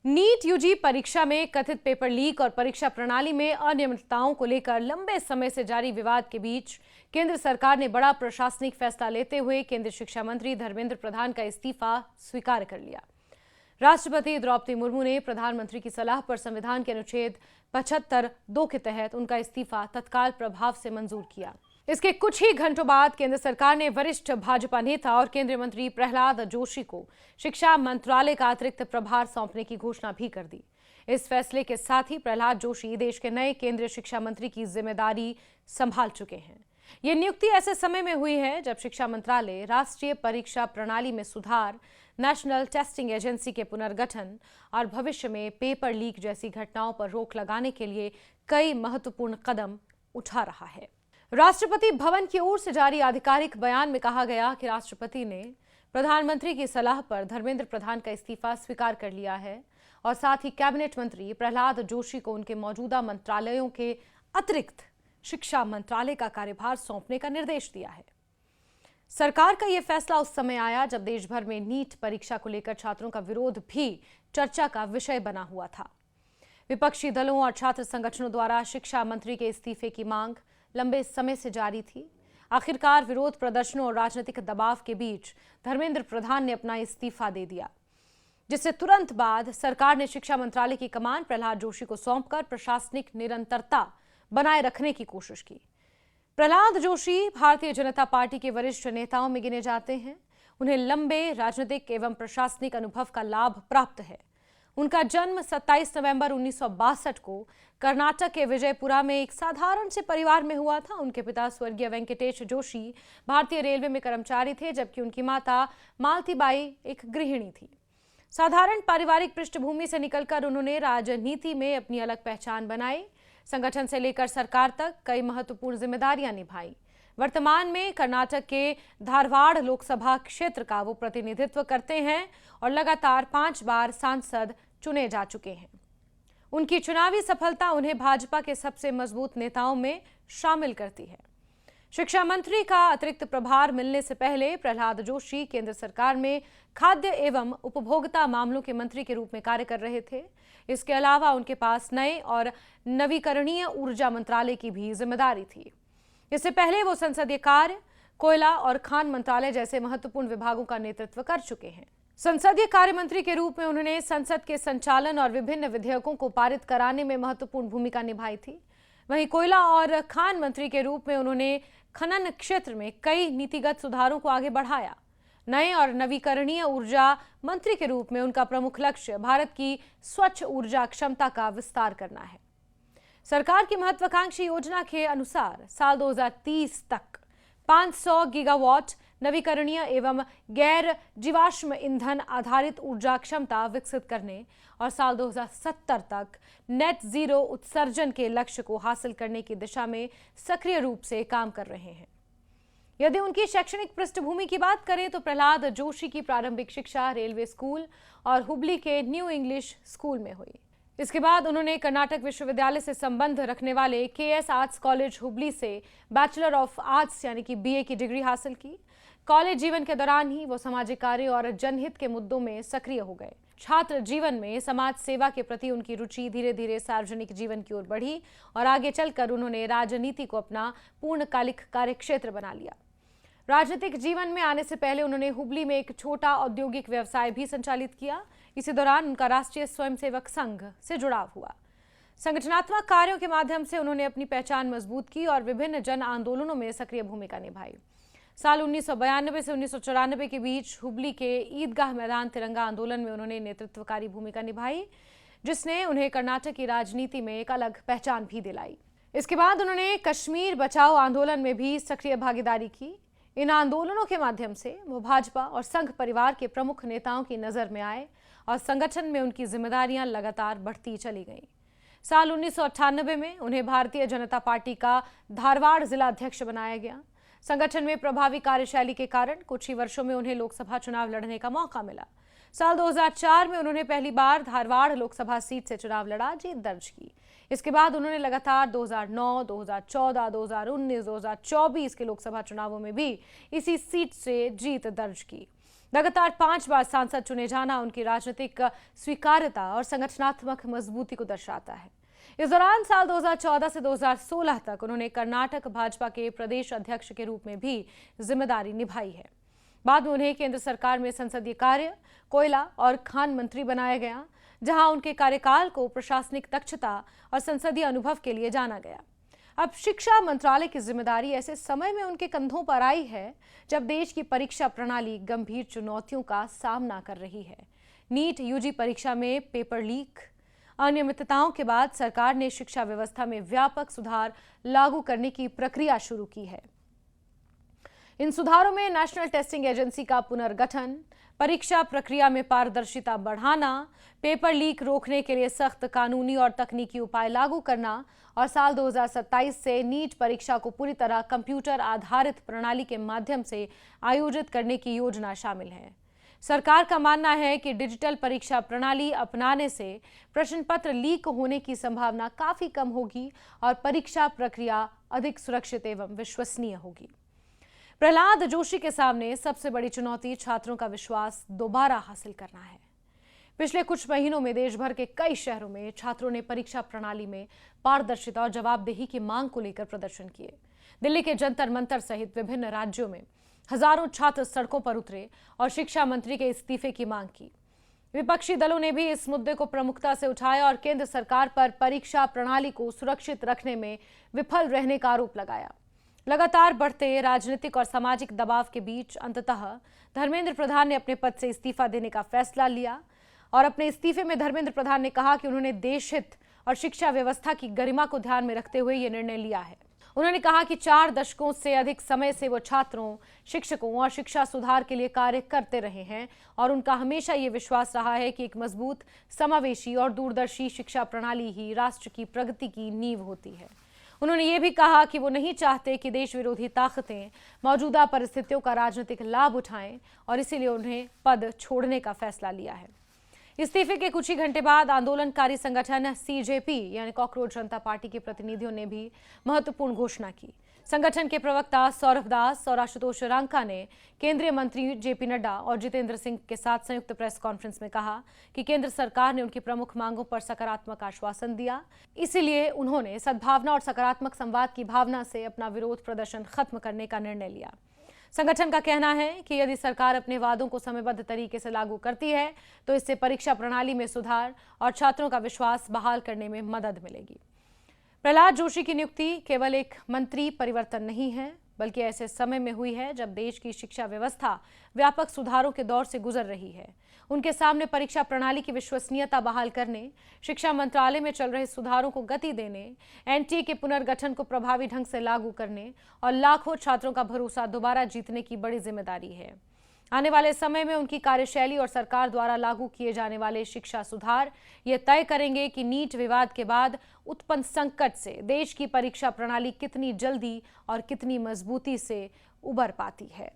NEET UG परीक्षा में कथित पेपर लीक और परीक्षा प्रणाली में अनियमितताओं को लेकर लंबे समय से जारी विवाद के बीच केंद्र सरकार ने बड़ा प्रशासनिक फैसला लेते हुए केंद्रीय शिक्षा मंत्री धर्मेंद्र प्रधान का इस्तीफा स्वीकार कर लिया। राष्ट्रपति द्रौपदी मुर्मू ने प्रधानमंत्री की सलाह पर संविधान के अनुच्छेद 75(2) के तहत उनका इस्तीफा तत्काल प्रभाव से मंजूर किया। इसके कुछ ही घंटों बाद केंद्र सरकार ने वरिष्ठ भाजपा नेता और केंद्रीय मंत्री प्रहलाद जोशी को शिक्षा मंत्रालय का अतिरिक्त प्रभार सौंपने की घोषणा भी कर दी। इस फैसले के साथ ही प्रहलाद जोशी देश के नए केंद्रीय शिक्षा मंत्री की जिम्मेदारी संभाल चुके हैं। ये नियुक्ति ऐसे समय में हुई है जब शिक्षा मंत्रालय राष्ट्रीय परीक्षा प्रणाली में सुधार, नेशनल टेस्टिंग एजेंसी के पुनर्गठन और भविष्य में पेपर लीक जैसी घटनाओं पर रोक लगाने के लिए कई महत्वपूर्ण कदम उठा रहा है। राष्ट्रपति भवन की ओर से जारी आधिकारिक बयान में कहा गया कि राष्ट्रपति ने प्रधानमंत्री की सलाह पर धर्मेंद्र प्रधान का इस्तीफा स्वीकार कर लिया है और साथ ही कैबिनेट मंत्री प्रहलाद जोशी को उनके मौजूदा मंत्रालयों के अतिरिक्त शिक्षा मंत्रालय का कार्यभार सौंपने का निर्देश दिया है। सरकार का यह फैसला उस समय आया जब देश भर में नीट परीक्षा को लेकर छात्रों का विरोध भी चर्चा का विषय बना हुआ था। विपक्षी दलों और छात्र संगठनों द्वारा शिक्षा मंत्री के इस्तीफे की मांग लंबे समय से जारी थी। आखिरकार विरोध प्रदर्शनों और राजनीतिक दबाव के बीच धर्मेंद्र प्रधान ने अपना इस्तीफा दे दिया, जिससे तुरंत बाद सरकार ने शिक्षा मंत्रालय की कमान प्रहलाद जोशी को सौंपकर प्रशासनिक निरंतरता बनाए रखने की कोशिश की। प्रहलाद जोशी भारतीय जनता पार्टी के वरिष्ठ नेताओं में गिने जाते हैं। उन्हें लंबे राजनीतिक एवं प्रशासनिक अनुभव का लाभ प्राप्त है। उनका जन्म 27 नवंबर 1962 को कर्नाटक के विजयपुरा में एक साधारण से परिवार में हुआ था। उनके पिता स्वर्गीय वेंकटेश जोशी भारतीय रेलवे में कर्मचारी थे, जबकि उनकी माता मालतीबाई एक गृहिणी थी। साधारण पारिवारिक पृष्ठभूमि से निकलकर उन्होंने राजनीति में अपनी अलग पहचान बनाई। संगठन से लेकर सरकार तक कई महत्वपूर्ण जिम्मेदारियां निभाई। वर्तमान में कर्नाटक के धारवाड़ लोकसभा क्षेत्र का वो प्रतिनिधित्व करते हैं और लगातार 5 बार सांसद चुने जा चुके हैं। उनकी चुनावी सफलता उन्हें भाजपा के सबसे मजबूत नेताओं में शामिल करती है। शिक्षा मंत्री का अतिरिक्त प्रभार मिलने से पहले प्रहलाद जोशी केंद्र सरकार में खाद्य एवं उपभोक्ता मामलों के मंत्री के रूप में कार्य कर रहे थे। इसके अलावा उनके पास नए और नवीकरणीय ऊर्जा मंत्रालय की भी जिम्मेदारी थी। इससे पहले वो संसदीय कार्य, कोयला और खान मंत्रालय जैसे महत्वपूर्ण विभागों का नेतृत्व कर चुके हैं। संसदीय कार्य मंत्री के रूप में उन्होंने संसद के संचालन और विभिन्न विधेयकों को पारित कराने में महत्वपूर्ण भूमिका निभाई थी। वहीं कोयला और खान मंत्री के रूप में उन्होंने खनन क्षेत्र में कई नीतिगत सुधारों को आगे बढ़ाया। नए और नवीकरणीय ऊर्जा मंत्री के रूप में उनका प्रमुख लक्ष्य भारत की स्वच्छ ऊर्जा क्षमता का विस्तार करना है। सरकार की महत्वाकांक्षी योजना के अनुसार साल 2030 तक 500 गीगावाट नवीकरणीय एवं गैर जीवाश्म ईंधन आधारित ऊर्जा क्षमता विकसित करने और साल 2070 तक नेट जीरो उत्सर्जन के लक्ष्य को हासिल करने की दिशा में सक्रिय रूप से काम कर रहे हैं। यदि उनकी शैक्षणिक पृष्ठभूमि की बात करें तो प्रहलाद जोशी की प्रारंभिक शिक्षा रेलवे स्कूल और हुबली के न्यू इंग्लिश स्कूल में हुई। इसके बाद उन्होंने कर्नाटक विश्वविद्यालय से संबंध रखने वाले केएस आर्ट्स कॉलेज हुबली से बैचलर ऑफ आर्ट्स यानी कि बीए की डिग्री हासिल की। कॉलेज जीवन के दौरान ही वो सामाजिक कार्य और जनहित के मुद्दों में सक्रिय हो गए। छात्र जीवन में समाज सेवा के प्रति उनकी रुचि धीरे धीरे सार्वजनिक जीवन की ओर बढ़ी और आगे चलकर उन्होंने राजनीति को अपना पूर्णकालिक कार्यक्षेत्र बना लिया। राजनीतिक जीवन में आने से पहले उन्होंने हुबली में एक छोटा औद्योगिक व्यवसाय भी संचालित किया। इसी दौरान उनका राष्ट्रीय स्वयंसेवक संघ से जुड़ाव हुआ। संगठनात्मक कार्यों के माध्यम से उन्होंने अपनी पहचान मजबूत की और विभिन्न जन आंदोलनों में सक्रिय भूमिका निभाई। साल 1992 से 1994 के बीच हुबली के ईदगाह मैदान तिरंगा आंदोलन में उन्होंने नेतृत्वकारी भूमिका निभाई, जिसने उन्हें कर्नाटक की राजनीति में एक अलग पहचान भी दिलाई। इसके बाद उन्होंने कश्मीर बचाओ आंदोलन में भी सक्रिय भागीदारी की। इन आंदोलनों के माध्यम से वो भाजपा और संघ परिवार के प्रमुख नेताओं की नजर में आए और संगठन में उनकी जिम्मेदारियां लगातार बढ़ती चली गईं। साल 1998 में उन्हें भारतीय जनता पार्टी का धारवाड़ जिला अध्यक्ष बनाया गया। संगठन में प्रभावी कार्यशैली के कारण कुछ ही वर्षों में उन्हें लोकसभा चुनाव लड़ने का मौका मिला। साल 2004 में उन्होंने पहली बार धारवाड़ लोकसभा सीट से चुनाव लड़ा, जीत दर्ज की। इसके बाद उन्होंने लगातार 2009, 2014, 2019, 2024 के लोकसभा चुनावों में भी इसी सीट से जीत दर्ज की। लगातार 5 बार सांसद चुने जाना उनकी राजनीतिक स्वीकार्यता और संगठनात्मक मजबूती को दर्शाता है। इस दौरान साल 2014 से 2016 तक उन्होंने कर्नाटक भाजपा के प्रदेश अध्यक्ष के रूप में भी जिम्मेदारी निभाई है। बाद में उन्हें केंद्र सरकार में संसदीय कार्य, कोयला और खान मंत्री बनाया गया, जहां उनके कार्यकाल को प्रशासनिक दक्षता और संसदीय अनुभव के लिए जाना गया। अब शिक्षा मंत्रालय की जिम्मेदारी ऐसे समय में उनके कंधों पर आई है जब देश की परीक्षा प्रणाली गंभीर चुनौतियों का सामना कर रही है। नीट यूजी परीक्षा में पेपर लीक, अनियमितताओं के बाद सरकार ने शिक्षा व्यवस्था में व्यापक सुधार लागू करने की प्रक्रिया शुरू की है। इन सुधारों में नेशनल टेस्टिंग एजेंसी का पुनर्गठन, परीक्षा प्रक्रिया में पारदर्शिता बढ़ाना, पेपर लीक रोकने के लिए सख्त कानूनी और तकनीकी उपाय लागू करना और साल 2027 से नीट परीक्षा को पूरी तरह कंप्यूटर आधारित प्रणाली के माध्यम से आयोजित करने की योजना शामिल है। सरकार का मानना है कि डिजिटल परीक्षा प्रणाली अपनाने से प्रश्न पत्र लीक होने की संभावना काफी कम होगी और परीक्षा प्रक्रिया अधिक सुरक्षित एवं विश्वसनीय होगी। प्रहलाद जोशी के सामने सबसे बड़ी चुनौती छात्रों का विश्वास दोबारा हासिल करना है। पिछले कुछ महीनों में देश भर के कई शहरों में छात्रों ने परीक्षा प्रणाली में पारदर्शिता और जवाबदेही की मांग को लेकर प्रदर्शन किए। दिल्ली के जंतर मंतर सहित विभिन्न राज्यों में हजारों छात्र सड़कों पर उतरे और शिक्षा मंत्री के इस्तीफे की मांग की। विपक्षी दलों ने भी इस मुद्दे को प्रमुखता से उठाया और केंद्र सरकार पर परीक्षा प्रणाली को सुरक्षित रखने में विफल रहने का आरोप लगाया। लगातार बढ़ते राजनीतिक और सामाजिक दबाव के बीच अंततः धर्मेंद्र प्रधान ने अपने पद से इस्तीफा देने का फैसला लिया और अपने इस्तीफे में धर्मेंद्र प्रधान ने कहा कि उन्होंने देश हित और शिक्षा व्यवस्था की गरिमा को ध्यान में रखते हुए यह निर्णय लिया है। उन्होंने कहा कि 4 दशकों से अधिक समय से वो छात्रों, शिक्षकों और शिक्षा सुधार के लिए कार्य करते रहे हैं और उनका हमेशा ये विश्वास रहा है कि एक मजबूत, समावेशी और दूरदर्शी शिक्षा प्रणाली ही राष्ट्र की प्रगति की नींव होती है। उन्होंने ये भी कहा कि वो नहीं चाहते कि देश विरोधी ताकतें मौजूदा परिस्थितियों का राजनीतिक लाभ उठाएं और इसीलिए उन्हें पद छोड़ने का फैसला लिया है। इस्तीफे के कुछ ही घंटे बाद आंदोलनकारी संगठन सीजेपी यानी कॉकरोच जनता पार्टी के प्रतिनिधियों ने भी महत्वपूर्ण घोषणा की। संगठन के प्रवक्ता सौरभ दास और आशुतोष रांका ने केंद्रीय मंत्री जेपी नड्डा और जितेंद्र सिंह के साथ संयुक्त प्रेस कॉन्फ्रेंस में कहा कि केंद्र सरकार ने उनकी प्रमुख मांगों पर सकारात्मक आश्वासन दिया, इसीलिए उन्होंने सद्भावना और सकारात्मक संवाद की भावना से अपना विरोध प्रदर्शन खत्म करने का निर्णय लिया। संगठन का कहना है कि यदि सरकार अपने वादों को समयबद्ध तरीके से लागू करती है तो इससे परीक्षा प्रणाली में सुधार और छात्रों का विश्वास बहाल करने में मदद मिलेगी। प्रहलाद जोशी की नियुक्ति केवल एक मंत्री परिवर्तन नहीं है, बल्कि ऐसे समय में हुई है जब देश की शिक्षा व्यवस्था व्यापक सुधारों के दौर से गुजर रही है। उनके सामने परीक्षा प्रणाली की विश्वसनीयता बहाल करने, शिक्षा मंत्रालय में चल रहे सुधारों को गति देने, एनटीए के पुनर्गठन को प्रभावी ढंग से लागू करने और लाखों छात्रों का भरोसा दोबारा जीतने की बड़ी जिम्मेदारी है। आने वाले समय में उनकी कार्यशैली और सरकार द्वारा लागू किए जाने वाले शिक्षा सुधार ये तय करेंगे कि नीट विवाद के बाद उत्पन्न संकट से देश की परीक्षा प्रणाली कितनी जल्दी और कितनी मजबूती से उबर पाती है।